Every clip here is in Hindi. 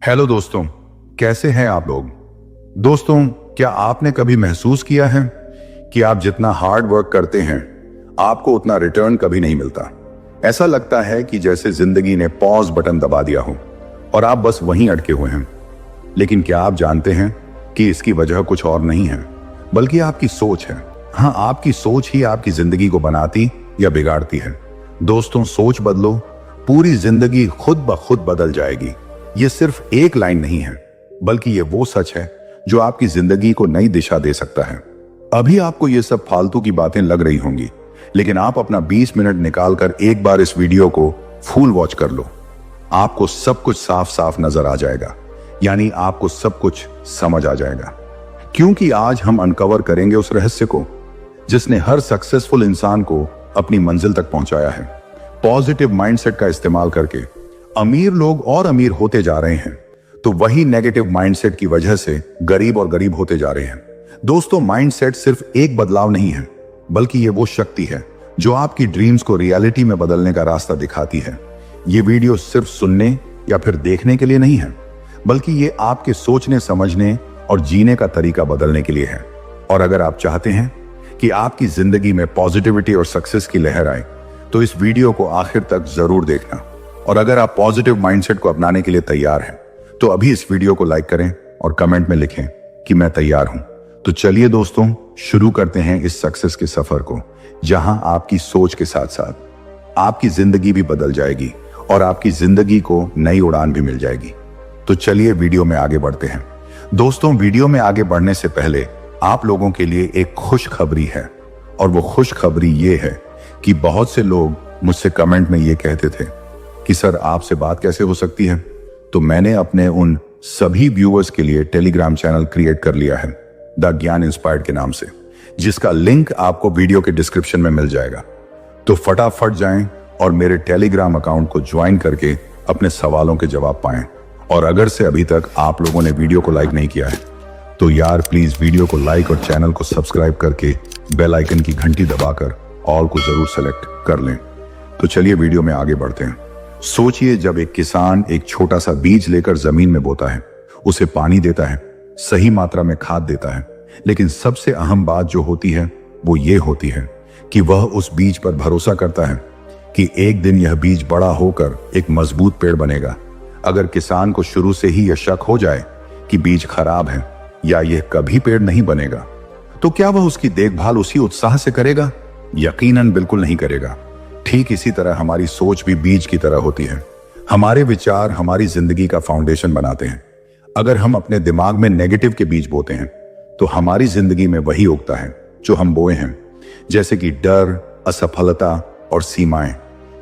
हेलो दोस्तों, कैसे हैं आप लोग। दोस्तों, क्या आपने कभी महसूस किया है कि आप जितना हार्ड वर्क करते हैं आपको उतना रिटर्न कभी नहीं मिलता। ऐसा लगता है कि जैसे जिंदगी ने पॉज बटन दबा दिया हो और आप बस वहीं अटके हुए हैं। लेकिन क्या आप जानते हैं कि इसकी वजह कुछ और नहीं है बल्कि आपकी सोच है। हाँ, आपकी सोच ही आपकी जिंदगी को बनाती या बिगाड़ती है। दोस्तों, सोच बदलो, पूरी जिंदगी खुद ब खुद बदल जाएगी। ये सिर्फ एक लाइन नहीं है बल्कि ये वो सच है जो आपकी जिंदगी को नई दिशा दे सकता है। अभी आपको ये सब फालतू की बातें लग रही होंगी, लेकिन आप अपना 20 मिनट निकालकर एक बार इस वीडियो को फुल वॉच कर लो। आपको सब कुछ साफ साफ नजर आ जाएगा, यानी आपको सब कुछ समझ आ जाएगा। क्योंकि आज हम अनकवर करेंगे उस रहस्य को जिसने हर सक्सेसफुल इंसान को अपनी मंजिल तक पहुंचाया है। पॉजिटिव माइंडसेट का इस्तेमाल करके अमीर लोग और अमीर होते जा रहे हैं, तो वही नेगेटिव माइंडसेट की वजह से गरीब और गरीब होते जा रहे हैं। दोस्तों, माइंडसेट सिर्फ एक बदलाव नहीं है बल्कि ये वो शक्ति है जो आपकी ड्रीम्स को रियलिटी में बदलने का रास्ता दिखाती है। ये वीडियो सिर्फ सुनने या फिर देखने के लिए नहीं है, बल्कि ये आपके सोचने, समझने और जीने का तरीका बदलने के लिए है। और अगर आप चाहते हैं कि आपकी जिंदगी में पॉजिटिविटी और सक्सेस की लहर आए, तो इस वीडियो को आखिर तक जरूर देखना। और अगर आप पॉजिटिव माइंडसेट को अपनाने के लिए तैयार हैं, तो अभी इस वीडियो को लाइक करें और कमेंट में लिखें कि मैं तैयार हूं। तो चलिए दोस्तों, शुरू करते हैं इस सक्सेस के सफर को, जहां आपकी सोच के साथ साथ आपकी जिंदगी भी बदल जाएगी और आपकी जिंदगी को नई उड़ान भी मिल जाएगी। तो चलिए वीडियो में आगे बढ़ते हैं। दोस्तों, वीडियो में आगे बढ़ने से पहले आप लोगों के लिए एक खुशखबरी है, और वो खुशखबरी ये है कि बहुत से लोग मुझसे कमेंट में ये कहते थे कि सर, आपसे बात कैसे हो सकती है। तो मैंने अपने उन सभी व्यूअर्स के लिए टेलीग्राम चैनल क्रिएट कर लिया है, द ज्ञान इंस्पायर्ड के नाम से, जिसका लिंक आपको वीडियो के डिस्क्रिप्शन में मिल जाएगा। तो फटाफट जाएं और मेरे टेलीग्राम अकाउंट को ज्वाइन करके अपने सवालों के जवाब पाएं। और अगर से अभी तक आप लोगों ने वीडियो को लाइक नहीं किया है, तो यार प्लीज वीडियो को लाइक और चैनल को सब्सक्राइब करके बेल आइकन की घंटी दबाकर ऑल को जरूर सेलेक्ट कर लें। तो चलिए वीडियो में आगे बढ़ते हैं। सोचिए, जब एक किसान एक छोटा सा बीज लेकर जमीन में बोता है, उसे पानी देता है, सही मात्रा में खाद देता है, लेकिन सबसे अहम बात जो होती है वो ये होती है कि वह उस बीज पर भरोसा करता है कि एक दिन यह बीज बड़ा होकर एक मजबूत पेड़ बनेगा। अगर किसान को शुरू से ही यह शक हो जाए कि बीज खराब है या यह कभी पेड़ नहीं बनेगा, तो क्या वह उसकी देखभाल उसी उत्साह से करेगा? यकीनन बिल्कुल नहीं करेगा। ठीक इसी तरह हमारी सोच भी बीज की तरह होती है। हमारे विचार हमारी जिंदगी का फाउंडेशन बनाते हैं। अगर हम अपने दिमाग में नेगेटिव के बीज बोते हैं, तो हमारी जिंदगी में वही उगता है जो हम बोए हैं, जैसे कि डर, असफलता और सीमाएं।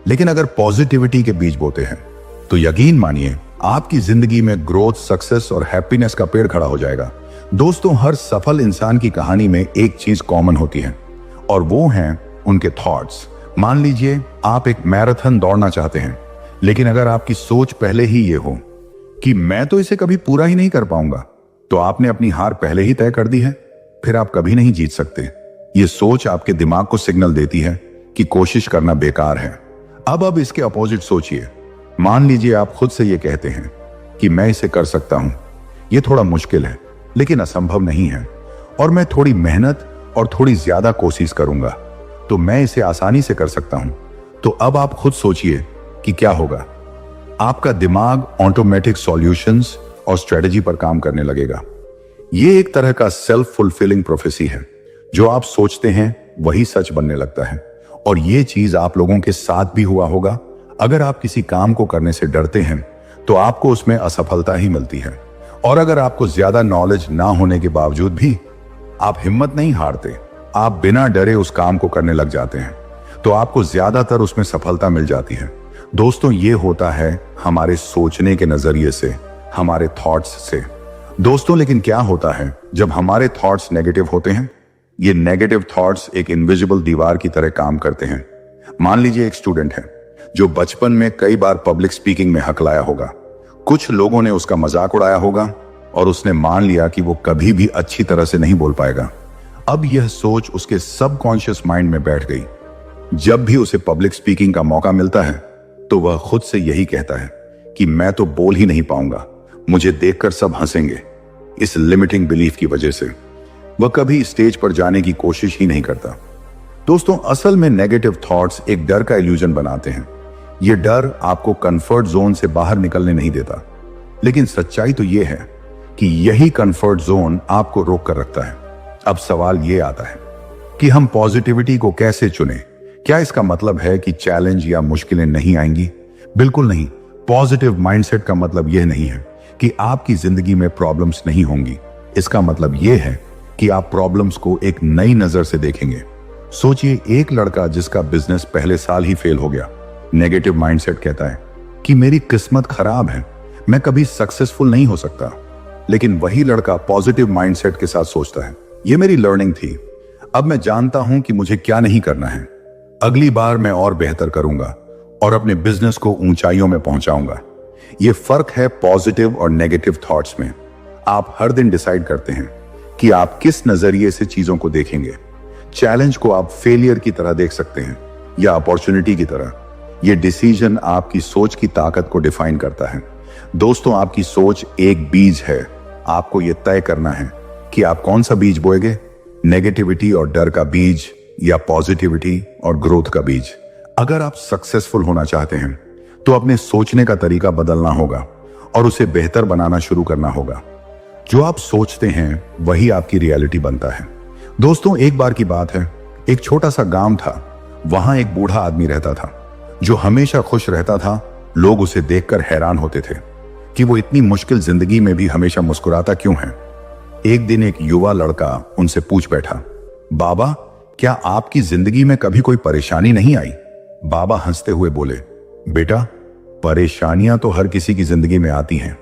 लेकिन अगर पॉजिटिविटी के बीज बोते हैं, तो यकीन मानिए आपकी जिंदगी में ग्रोथ, सक्सेस और हैप्पीनेस का पेड़ खड़ा हो जाएगा। दोस्तों, हर सफल इंसान की कहानी में एक चीज कॉमन होती है, और वो हैं उनके थॉट्स। मान लीजिए आप एक मैराथन दौड़ना चाहते हैं, लेकिन अगर आपकी सोच पहले ही ये हो कि मैं तो इसे कभी पूरा ही नहीं कर पाऊंगा, तो आपने अपनी हार पहले ही तय कर दी है। फिर आप कभी नहीं जीत सकते। ये सोच आपके दिमाग को सिग्नल देती है कि कोशिश करना बेकार है। अब इसके अपोजिट सोचिए। मान लीजिए आप खुद से ये कहते हैं कि मैं इसे कर सकता हूं, ये थोड़ा मुश्किल है लेकिन असंभव नहीं है, और मैं थोड़ी मेहनत और थोड़ी ज्यादा कोशिश करूंगा तो मैं इसे आसानी से कर सकता हूं। तो अब आप खुद सोचिए कि क्या होगा। आपका दिमाग ऑटोमेटिक सॉल्यूशंस और स्ट्रेटजी पर काम करने लगेगा। ये एक तरह का सेल्फ फुलफिलिंग प्रोफेसी है। जो आप सोचते हैं वही सच बनने लगता है। और ये चीज आप लोगों के साथ भी हुआ होगा। अगर आप किसी काम को करने से डरते हैं, तो आपको उसमें असफलता ही मिलती है। और अगर आपको ज्यादा नॉलेज ना होने के बावजूद भी आप हिम्मत नहीं हारते, आप बिना डरे उस काम को करने लग जाते हैं, तो आपको ज्यादातर उसमें सफलता मिल जाती है। दोस्तों, ये होता है हमारे सोचने के नजरिए से, हमारे थॉट्स से। दोस्तों, लेकिन क्या होता है जब हमारे थॉट्स नेगेटिव होते हैं? ये नेगेटिव थॉट्स एक इनविजिबल दीवार की तरह काम करते हैं। मान लीजिए एक स्टूडेंट है जो बचपन में कई बार पब्लिक स्पीकिंग में हकलाया होगा। कुछ लोगों ने उसका मजाक उड़ाया होगा और उसने मान लिया कि वो कभी भी अच्छी तरह से नहीं बोल पाएगा। अब यह सोच उसके सबकॉन्शियस माइंड में बैठ गई। जब भी उसे पब्लिक स्पीकिंग का मौका मिलता है, तो वह खुद से यही कहता है कि मैं तो बोल ही नहीं पाऊंगा, मुझे देखकर सब हंसेंगे। इस लिमिटिंग बिलीफ की वजह से वह कभी स्टेज पर जाने की कोशिश ही नहीं करता। दोस्तों, असल में नेगेटिव थॉट्स एक डर का इल्यूजन बनाते हैं। यह डर आपको कंफर्ट जोन से बाहर निकलने नहीं देता, लेकिन सच्चाई तो यह है कि यही कंफर्ट जोन आपको रोक कर रखता है। अब सवाल यह आता है कि हम पॉजिटिविटी को कैसे चुनें? क्या इसका मतलब है कि चैलेंज या मुश्किलें नहीं आएंगी? बिल्कुल नहीं। पॉजिटिव माइंडसेट का मतलब यह नहीं है कि आपकी जिंदगी में प्रॉब्लम्स नहीं होंगी। इसका मतलब यह है कि आप प्रॉब्लम्स को एक नई नजर से देखेंगे। सोचिए, एक लड़का जिसका बिजनेस पहले साल ही फेल हो गया। नेगेटिव माइंडसेट कहता है कि मेरी किस्मत खराब है, मैं कभी सक्सेसफुल नहीं हो सकता। लेकिन वही लड़का पॉजिटिव माइंडसेट के साथ सोचता है, यह मेरी लर्निंग थी, अब मैं जानता हूं कि मुझे क्या नहीं करना है। अगली बार मैं और बेहतर करूंगा और अपने बिजनेस को ऊंचाइयों में पहुंचाऊंगा। यह फर्क है पॉजिटिव और नेगेटिव थॉट्स में। आप हर दिन डिसाइड करते हैं कि आप किस नजरिए से चीजों को देखेंगे। चैलेंज को आप फेलियर की तरह देख सकते हैं या अपॉर्चुनिटी की तरह। यह डिसीजन आपकी सोच की ताकत को डिफाइन करता है। दोस्तों, आपकी सोच एक बीज है। आपको यह तय करना है कि आप कौन सा बीज बोएंगे, नेगेटिविटी और डर का बीज या पॉजिटिविटी और ग्रोथ का बीज। अगर आप सक्सेसफुल होना चाहते हैं तो अपने सोचने का तरीका बदलना होगा और उसे बेहतर बनाना शुरू करना होगा। जो आप सोचते हैं वही आपकी रियलिटी बनता है। दोस्तों, एक बार की बात है, एक छोटा सा गांव था। वहां एक बूढ़ा आदमी रहता था जो हमेशा खुश रहता था। लोग उसे देखकर हैरान होते थे कि वो इतनी मुश्किल जिंदगी में भी हमेशा मुस्कुराता क्यों है। एक दिन एक युवा लड़का उनसे पूछ बैठा, बाबा, क्या आपकी जिंदगी में कभी कोई परेशानी नहीं आई? बाबा हंसते हुए बोले, बेटा, परेशानियां तो हर किसी की जिंदगी में आती हैं।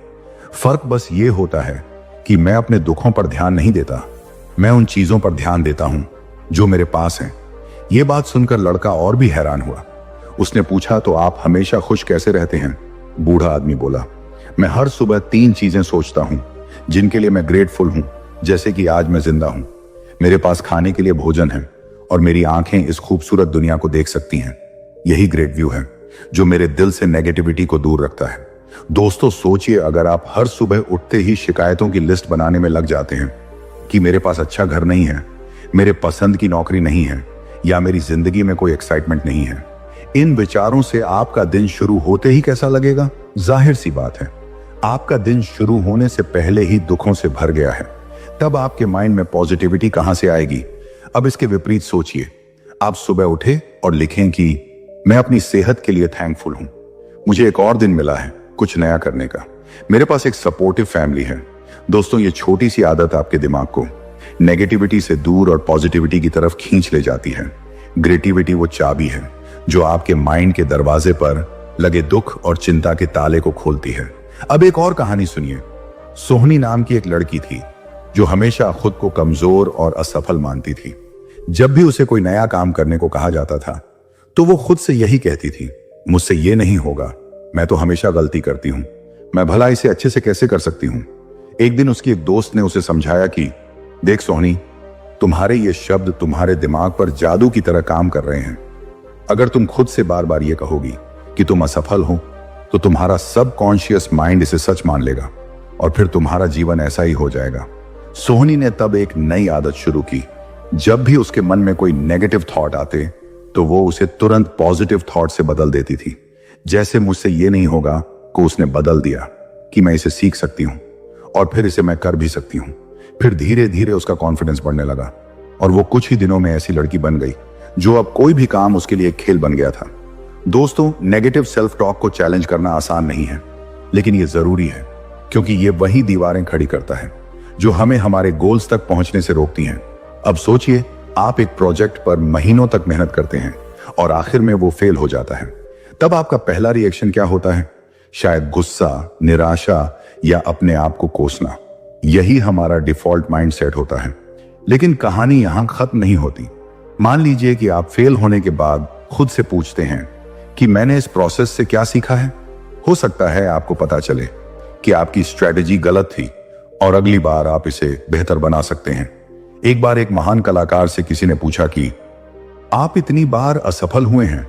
फर्क बस ये होता है कि मैं अपने दुखों पर ध्यान नहीं देता, मैं उन चीजों पर ध्यान देता हूं जो मेरे पास हैं। यह बात सुनकर लड़का और भी हैरान हुआ। उसने पूछा, तो आप हमेशा खुश कैसे रहते हैं? बूढ़ा आदमी बोला, मैं हर सुबह 3 चीजें सोचता हूं जिनके लिए मैं ग्रेटफुल हूं, जैसे कि आज मैं जिंदा हूं, मेरे पास खाने के लिए भोजन है और मेरी आंखें इस खूबसूरत दुनिया को देख सकती हैं। यही ग्रेट व्यू है जो मेरे दिल से नेगेटिविटी को दूर रखता है। दोस्तों, सोचिए, अगर आप हर सुबह उठते ही शिकायतों की लिस्ट बनाने में लग जाते हैं कि मेरे पास अच्छा घर नहीं है, मेरे पसंद की नौकरी नहीं है या मेरी जिंदगी में कोई एक्साइटमेंट नहीं है, इन विचारों से आपका दिन शुरू होते ही कैसा लगेगा? जाहिर सी बात है, आपका दिन शुरू होने से पहले ही दुखों से भर गया है। तब आपके माइंड में पॉजिटिविटी कहां से आएगी? अब इसके विपरीत सोचिए। आप सुबह उठे और लिखें कि मैं अपनी सेहत के लिए थैंकफुल हूं, मुझे एक और दिन मिला है कुछ नया करने का, मेरे पास एक सपोर्टिव फैमिली है। दोस्तों, ये छोटी सी आदत आपके दिमाग को नेगेटिविटी से दूर और पॉजिटिविटी की तरफ खींच ले जाती है। ग्रेटिविटी वो चाबी है जो आपके माइंड के दरवाजे पर लगे दुख और चिंता के ताले को खोलती है। अब एक और कहानी सुनिए। सोहनी नाम की एक लड़की थी जो हमेशा खुद को कमजोर और असफल मानती थी। जब भी उसे कोई नया काम करने को कहा जाता था तो वो खुद से यही कहती थी, मुझसे ये नहीं होगा, मैं तो हमेशा गलती करती हूं, मैं भला इसे अच्छे से कैसे कर सकती हूं। एक दिन उसकी एक दोस्त ने उसे समझाया कि देख सोहनी, तुम्हारे ये शब्द तुम्हारे दिमाग पर जादू की तरह काम कर रहे हैं। अगर तुम खुद से बार बार ये कहोगी कि तुम असफल हो तो तुम्हारा सबकॉन्शियस माइंड इसे सच मान लेगा और फिर तुम्हारा जीवन ऐसा ही हो जाएगा। सोहनी ने तब एक नई आदत शुरू की। जब भी उसके मन में कोई नेगेटिव थॉट आते तो वो उसे तुरंत पॉजिटिव थॉट से बदल देती थी। जैसे मुझसे ये नहीं होगा को उसने बदल दिया कि मैं इसे सीख सकती हूं और फिर इसे मैं कर भी सकती हूं। फिर धीरे धीरे उसका कॉन्फिडेंस बढ़ने लगा और वो कुछ ही दिनों में ऐसी लड़की बन गई जो अब कोई भी काम उसके लिए एक खेल बन गया था। दोस्तों, नेगेटिव सेल्फ टॉक को चैलेंज करना आसान नहीं है, लेकिन ये जरूरी है क्योंकि ये वही दीवारें खड़ी करता है जो हमें हमारे गोल्स तक पहुंचने से रोकती हैं। अब सोचिए, आप एक प्रोजेक्ट पर महीनों तक मेहनत करते हैं और आखिर में वो फेल हो जाता है। तब आपका पहला रिएक्शन क्या होता है? शायद गुस्सा, निराशा या अपने आप को कोसना। यही हमारा डिफॉल्ट माइंडसेट होता है। लेकिन कहानी यहां खत्म नहीं होती। मान लीजिए कि आप फेल होने के बाद खुद से पूछते हैं कि मैंने इस प्रोसेस से क्या सीखा है। हो सकता है आपको पता चले कि आपकी स्ट्रेटेजी गलत थी और अगली बार आप इसे बेहतर बना सकते हैं। एक बार एक महान कलाकार से किसी ने पूछा कि आप इतनी बार असफल हुए हैं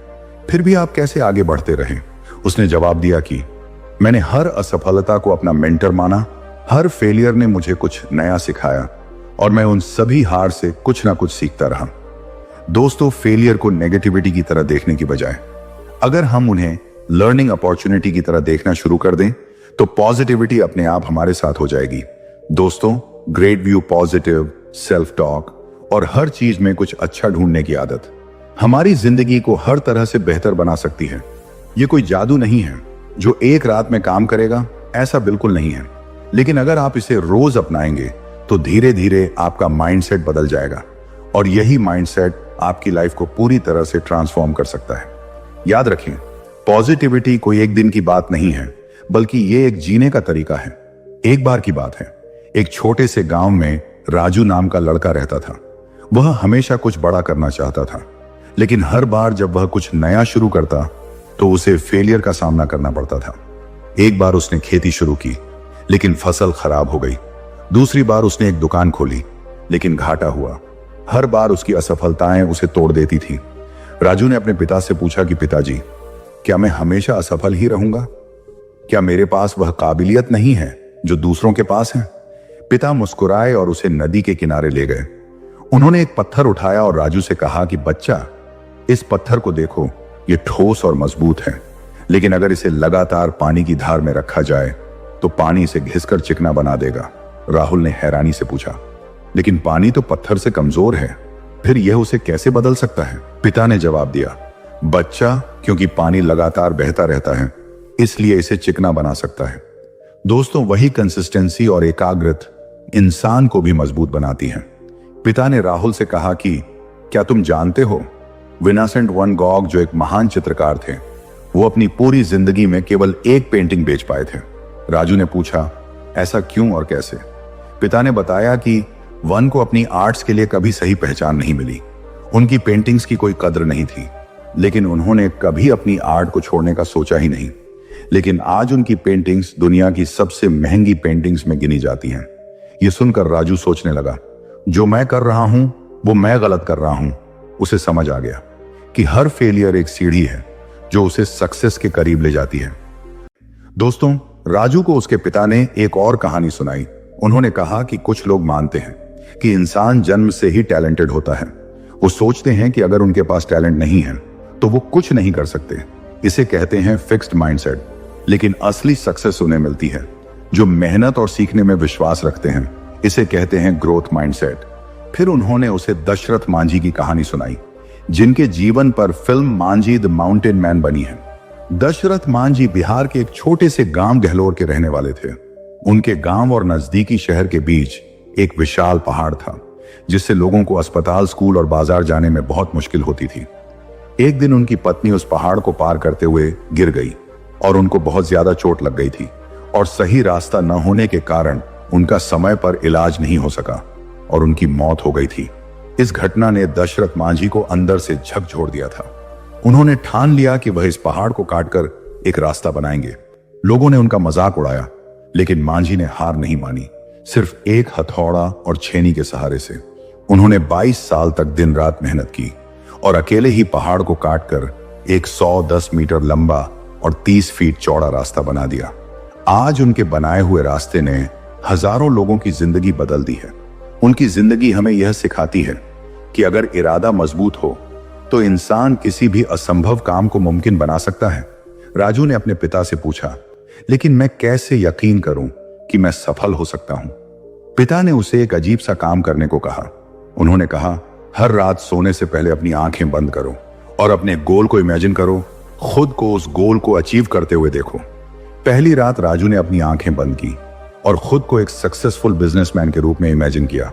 फिर भी आप कैसे आगे बढ़ते रहे? उसने जवाब दिया कि मैंने हर असफलता को अपना मेंटर माना। हर फेलियर ने मुझे कुछ नया सिखाया और मैं उन सभी हार से कुछ ना कुछ सीखता रहा। दोस्तों, फेलियर को नेगेटिविटी की तरह देखने की बजाय अगर हम उन्हें लर्निंग अपॉर्चुनिटी की तरह देखना शुरू कर दें तो पॉजिटिविटी अपने आप हमारे साथ हो जाएगी। दोस्तों, great view, positive, self talk और हर चीज में कुछ अच्छा ढूंढने की आदत हमारी जिंदगी को हर तरह से बेहतर बना सकती है। ये कोई जादू नहीं है जो एक रात में काम करेगा, ऐसा बिल्कुल नहीं है। लेकिन अगर आप इसे रोज अपनाएंगे तो धीरे धीरे आपका माइंडसेट बदल जाएगा और यही माइंडसेट आपकी लाइफ को पूरी तरह से ट्रांसफॉर्म कर सकता है। याद रखें, पॉजिटिविटी कोई एक दिन की बात नहीं है, बल्कि ये एक जीने का तरीका है। एक बार की बात है, एक छोटे से गांव में राजू नाम का लड़का रहता था। वह हमेशा कुछ बड़ा करना चाहता था, लेकिन हर बार जब वह कुछ नया शुरू करता तो उसे फेलियर का सामना करना पड़ता था। एक बार उसने खेती शुरू की, लेकिन फसल खराब हो गई। दूसरी बार उसने एक दुकान खोली, लेकिन घाटा हुआ। हर बार उसकी असफलताएं उसे तोड़ देती थी। राजू ने अपने पिता से पूछा कि पिताजी, क्या मैं हमेशा असफल ही रहूंगा? क्या मेरे पास वह काबिलियत नहीं है जो दूसरों के पास है? पिता मुस्कुराए और उसे नदी के किनारे ले गए। उन्होंने एक पत्थर उठाया और राजू से कहा कि बच्चा, इस पत्थर को देखो, ये ठोस और मजबूत है, लेकिन अगर इसे लगातार पानी की धार में रखा जाए तो पानी इसे घिसकर चिकना बना देगा। राहुल ने हैरानी से पूछा, लेकिन पानी तो पत्थर से कमजोर है, फिर यह उसे कैसे बदल सकता है? पिता ने जवाब दिया, बच्चा, क्योंकि पानी लगातार बहता रहता है, इसलिए इसे चिकना बना सकता है। दोस्तों, वही कंसिस्टेंसी और एकाग्रता इंसान को भी मजबूत बनाती है। पिता ने राहुल से कहा कि क्या तुम जानते हो, विनासेंट वैन गॉग जो एक महान चित्रकार थे, वो अपनी पूरी जिंदगी में केवल एक पेंटिंग बेच पाए थे। राजू ने पूछा, ऐसा क्यों और कैसे? पिता ने बताया कि वन को अपनी आर्ट्स के लिए कभी सही पहचान नहीं मिली। उनकी पेंटिंग्स की कोई कद्र नहीं थी, लेकिन उन्होंने कभी अपनी आर्ट को छोड़ने का सोचा ही नहीं। लेकिन आज उनकी पेंटिंग्स दुनिया की सबसे महंगी पेंटिंग्स में गिनी जाती हैं। ये सुनकर राजू सोचने लगा, जो मैं कर रहा हूं वो मैं गलत कर रहा हूं। उसे समझ आ गया कि हर फेलियर एक सीढ़ी है जो उसे सक्सेस के करीब ले जाती है। दोस्तों, राजू को उसके पिता ने एक और कहानी सुनाई। उन्होंने कहा कि कुछ लोग मानते हैं कि इंसान जन्म से ही टैलेंटेड होता है। वो सोचते हैं कि अगर उनके पास टैलेंट नहीं है तो वो कुछ नहीं कर सकते। इसे कहते हैं फिक्स्ड माइंडसेट। लेकिन असली सक्सेस उन्हें मिलती है जो मेहनत और सीखने में विश्वास रखते हैं। इसे कहते हैं ग्रोथ माइंडसेट। फिर उन्होंने उसे दशरथ मांझी की कहानी सुनाई, जिनके जीवन पर film Manjhi the mountain man बनी है। दशरथ मांझी बिहार के एक छोटे से गांव गहलोर के रहने वाले थे। उनके गांव और नजदीकी शहर के बीच एक विशाल पहाड़ था, जिससे लोगों को अस्पताल, स्कूल और बाजार जाने में बहुत मुश्किल होती थी। एक दिन उनकी पत्नी उस पहाड़ को पार करते हुए गिर गई और उनको बहुत ज्यादा चोट लग गई थी, और सही रास्ता न होने के कारण उनका समय पर इलाज नहीं हो सका और उनकी मौत हो गई थी। इस घटना ने दशरथ मांझी को अंदर से झकझोर दिया था। उन्होंने ठान लिया कि वह इस पहाड़ को काटकर एक रास्ता बनाएंगे। लोगों ने उनका मजाक उड़ाया, लेकिन मांझी ने हार नहीं मानी। सिर्फ एक हथौड़ा और छेनी के सहारे से उन्होंने 22 साल तक दिन रात मेहनत की और अकेले ही पहाड़ को काटकर एक 110 मीटर लंबा और 30 फीट चौड़ा रास्ता बना दिया। आज उनके बनाए हुए रास्ते ने हजारों लोगों की जिंदगी बदल दी है। उनकी जिंदगी हमें यह सिखाती है कि अगर इरादा मजबूत हो तो इंसान किसी भी असंभव काम को मुमकिन बना सकता है। राजू ने अपने पिता से पूछा, लेकिन मैं कैसे यकीन करूं कि मैं सफल हो सकता हूं? पिता ने उसे एक अजीब सा काम करने को कहा। उन्होंने कहा, हर रात सोने से पहले अपनी आंखें बंद करो और अपने गोल को इमेजिन करो। खुद को उस गोल को अचीव करते हुए देखो। पहली रात राजू ने अपनी आंखें बंद की और खुद को एक सक्सेसफुल बिजनेसमैन के रूप में इमेजिन किया।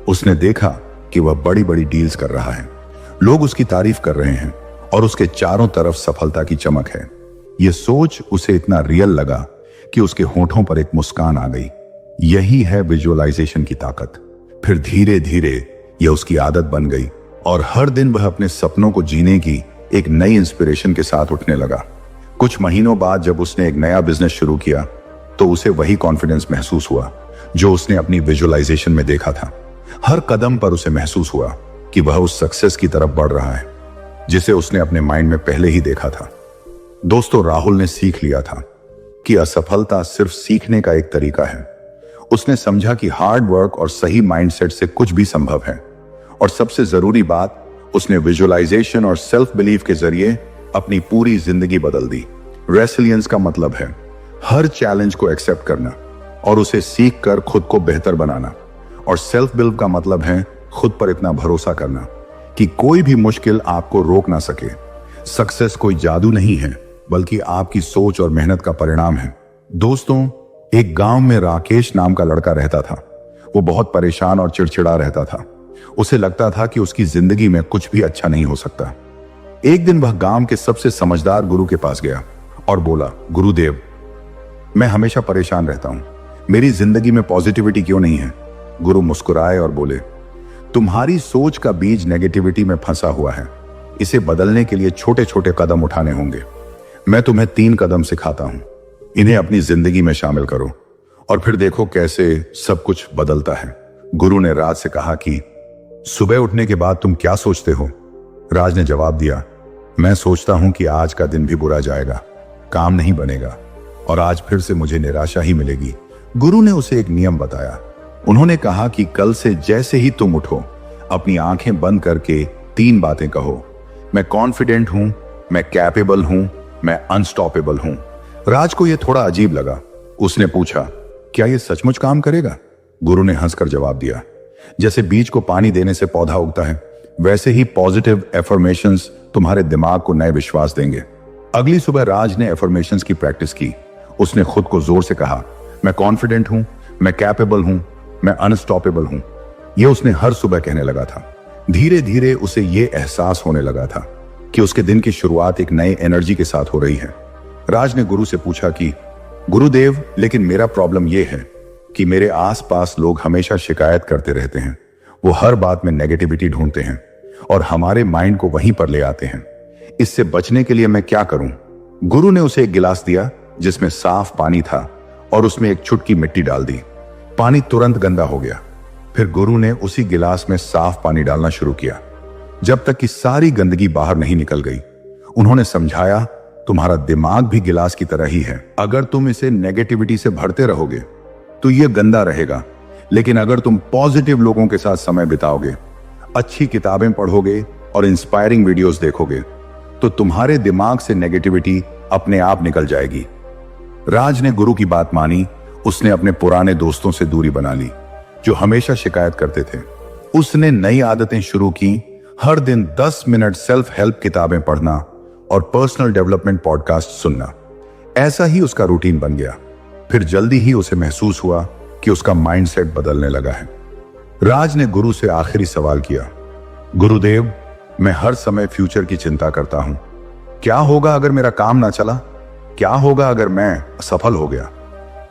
उसने देखा कि वह बड़ी बड़ी डील्स कर रहा है, लोग उसकी तारीफ कर रहे हैं और उसके चारों तरफ सफलता की चमक है। यह सोच उसे इतना रियल लगा कि उसके होठों पर एक मुस्कान आ गई। यही है विजुअलाइजेशन की ताकत। फिर धीरे धीरे यह उसकी आदत बन गई और हर दिन वह अपने सपनों को जीने की एक नई इंस्पिरेशन के साथ उठने लगा। कुछ महीनों बाद जब उसने एक नया बिजनेस शुरू किया तो उसे वही कॉन्फिडेंस महसूस हुआ जो उसने अपनी विजुअलाइजेशन में देखा था। हर कदम पर उसे महसूस हुआ कि वह उस सक्सेस की तरफ बढ़ रहा है जिसे उसने अपने माइंड में पहले ही देखा था। दोस्तों, राहुल ने सीख लिया था कि असफलता सिर्फ सीखने का एक तरीका है। उसने समझा कि हार्ड वर्क और सही माइंडसेट से कुछ भी संभव है। और सबसे जरूरी बात, उसने विजुअलाइजेशन और सेल्फ बिलीफ के जरिए अपनी पूरी जिंदगी बदल दी। रेसिलियंस का मतलब है हर चैलेंज को एक्सेप्ट करना और उसे सीख कर खुद को बेहतर बनाना। और सेल्फ बिलीफ का मतलब है खुद पर इतना भरोसा करना कि कोई भी मुश्किल आपको रोक ना सके। सक्सेस कोई जादू नहीं है, बल्कि आपकी सोच और मेहनत का परिणाम है। दोस्तों, एक गांव में राकेश नाम का लड़का रहता था। वो बहुत परेशान और चिड़चिड़ा रहता था। उसे लगता था कि उसकी जिंदगी में कुछ भी अच्छा नहीं हो सकता। एक दिन वह गांव के सबसे समझदार गुरु के पास गया और बोला, गुरुदेव, मैं हमेशा परेशान रहता हूं, मेरी जिंदगी में पॉजिटिविटी क्यों नहीं है? गुरु मुस्कुराए और बोले, तुम्हारी सोच का बीज नेगेटिविटी में फंसा हुआ है। इसे बदलने के लिए छोटे छोटे कदम उठाने होंगे। मैं तुम्हें 3 कदम सिखाता हूं, इन्हें अपनी जिंदगी में शामिल करो और फिर देखो कैसे सब कुछ बदलता है। गुरु ने राज से कहा कि सुबह उठने के बाद तुम क्या सोचते हो? राज ने जवाब दिया, मैं सोचता हूं कि आज का दिन भी बुरा जाएगा, काम नहीं बनेगा और आज फिर से मुझे निराशा ही मिलेगी। गुरु ने उसे एक नियम बताया। उन्होंने कहा कि कल से जैसे ही तुम उठो, अपनी आंखें बंद करके 3 बातें कहो, मैं कॉन्फिडेंट हूं, मैं कैपेबल हूं, मैं अनस्टॉपेबल हूं। राज को यह थोड़ा अजीब लगा। उसने पूछा, क्या यह सचमुच काम करेगा? गुरु ने हंसकर जवाब दिया, जैसे बीज को पानी देने से पौधा उगता है, वैसे ही पॉजिटिव एफर्मेशंस तुम्हारे दिमाग को नए विश्वास देंगे। अगली सुबह राज ने एफर्मेशंस की प्रैक्टिस की। उसने खुद को जोर से कहा, मैं कॉन्फिडेंट हूं, मैं कैपेबल हूं, मैं अनस्टॉपेबल हूं। यह उसने हर सुबह कहने लगा था। धीरे धीरे उसे यह एहसास होने लगा था कि उसके दिन की शुरुआत एक नई एनर्जी के साथ हो रही है। राज ने गुरु से पूछा कि गुरुदेव, लेकिन मेरा प्रॉब्लम यह है कि मेरे आसपास लोग हमेशा शिकायत करते रहते हैं। वो हर बात में नेगेटिविटी ढूंढते हैं और हमारे माइंड को वहीं पर ले आते हैं। इससे बचने के लिए मैं क्या करूं? गुरु ने उसे एक गिलास दिया जिसमें साफ पानी था और उसमें एक चुटकी मिट्टी डाल दी। पानी तुरंत गंदा हो गया। फिर गुरु ने उसी गिलास में साफ पानी डालना शुरू किया जब तक कि सारी गंदगी बाहर नहीं निकल गई। उन्होंने समझाया, तुम्हारा दिमाग भी गिलास की तरह ही है। अगर तुम इसे नेगेटिविटी से भरते रहोगे तो यह गंदा रहेगा, लेकिन अगर तुम पॉजिटिव लोगों के साथ समय बिताओगे, अच्छी किताबें पढ़ोगे और इंस्पायरिंग वीडियोस देखोगे, तो तुम्हारे दिमाग से नेगेटिविटी अपने आप निकल जाएगी। राज ने गुरु की बात मानी। उसने अपने पुराने दोस्तों से दूरी बना ली जो हमेशा शिकायत करते थे। उसने नई आदतें शुरू की, हर दिन 10 मिनट सेल्फ हेल्प किताबें पढ़ना और पर्सनल डेवलपमेंट पॉडकास्ट सुनना। ऐसा ही उसका रूटीन बन गया। फिर जल्दी ही उसे महसूस हुआ कि उसका माइंडसेट बदलने लगा है। राज ने गुरु से आखिरी सवाल किया, गुरुदेव, मैं हर समय फ्यूचर की चिंता करता हूं। क्या होगा अगर मेरा काम ना चला? क्या होगा अगर मैं असफल हो गया?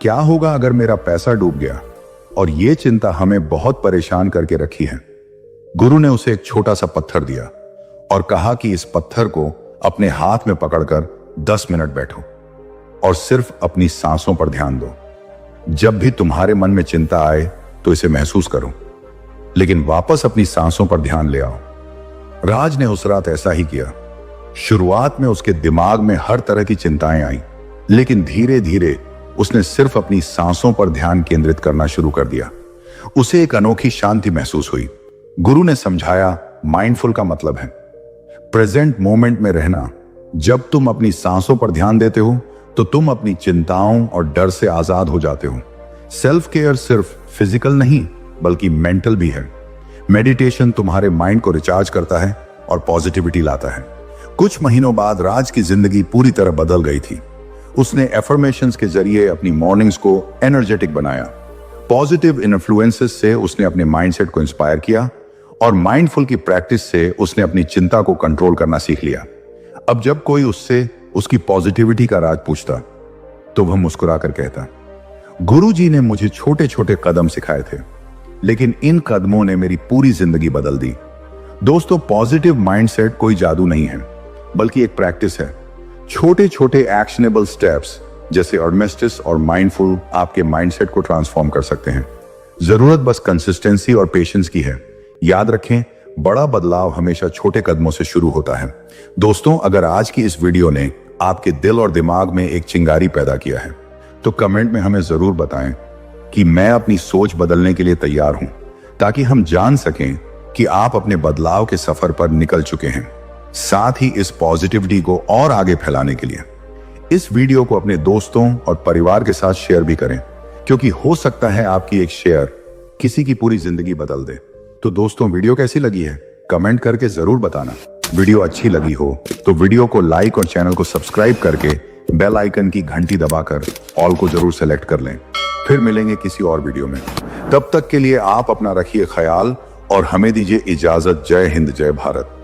क्या होगा अगर मेरा पैसा डूब गया? और यह चिंता हमें बहुत परेशान करके रखी है। गुरु ने उसे एक छोटा सा पत्थर दिया और कहा कि इस पत्थर को अपने हाथ में पकड़कर 10 मिनट बैठो और सिर्फ अपनी सांसों पर ध्यान दो। जब भी तुम्हारे मन में चिंता आए तो इसे महसूस करो, लेकिन वापस अपनी सांसों पर ध्यान ले आओ। राज ने उस रात ऐसा ही किया। शुरुआत में उसके दिमाग में हर तरह की चिंताएं आईं, लेकिन धीरे धीरे उसने सिर्फ अपनी सांसों पर ध्यान केंद्रित करना शुरू कर दिया। उसे एक अनोखी शांति महसूस हुई। गुरु ने समझाया, माइंडफुल का मतलब है प्रेजेंट मोमेंट में रहना। जब तुम अपनी सांसों पर ध्यान देते हो तो तुम अपनी चिंताओं और डर से आजाद हो जाते हो। सेल्फ केयर सिर्फ फिजिकल नहीं बल्कि मेंटल भी है। मेडिटेशन तुम्हारे माइंड को रिचार्ज करता है और पॉजिटिविटी लाता है। कुछ महीनों बाद राज की जिंदगी पूरी तरह बदल गई थी। उसने एफर्मेशंस के जरिए अपनी मॉर्निंग्स को एनर्जेटिक बनाया। पॉजिटिव इन्फ्लुएंसेस से उसने अपने माइंडसेट को इंस्पायर किया और माइंडफुल की प्रैक्टिस से उसने अपनी चिंता को कंट्रोल करना सीख लिया। अब जब कोई उससे उसकी पॉजिटिविटी का राज पूछता तो वह मुस्कुराकर कहता, गुरुजी ने मुझे छोटे छोटे कदम सिखाए थे, लेकिन इन कदमों ने मेरी पूरी जिंदगी बदल दी। दोस्तों, पॉजिटिव माइंडसेट कोई जादू नहीं है, बल्कि एक प्रैक्टिस है। छोटे छोटे एक्शनेबल स्टेप्स जैसे आर्मिस्टिस और माइंडफुल आपके माइंडसेट को ट्रांसफॉर्म कर सकते हैं। जरूरत बस कंसिस्टेंसी और पेशेंस की है। याद रखें, बड़ा बदलाव हमेशा छोटे कदमों से शुरू होता है। दोस्तों, अगर आज की इस वीडियो ने आपके दिल और दिमाग में एक चिंगारी पैदा किया है, तो कमेंट में हमें जरूर बताएं कि मैं अपनी सोच बदलने के लिए तैयार हूं, ताकि हम जान सकें कि आप अपने बदलाव के सफर पर निकल चुके हैं। साथ ही इस पॉजिटिविटी को और आगे फैलाने के लिए इस वीडियो को अपने दोस्तों और परिवार के साथ शेयर भी करें, क्योंकि हो सकता है आपकी एक शेयर किसी की पूरी जिंदगी बदल दे। तो दोस्तों, वीडियो कैसी लगी है कमेंट करके जरूर बताना। वीडियो अच्छी लगी हो तो वीडियो को लाइक और चैनल को सब्सक्राइब करके बेल आइकन की घंटी दबाकर ऑल को जरूर सेलेक्ट कर लें। फिर मिलेंगे किसी और वीडियो में। तब तक के लिए आप अपना रखिए ख्याल और हमें दीजिए इजाजत। जय हिंद, जय भारत।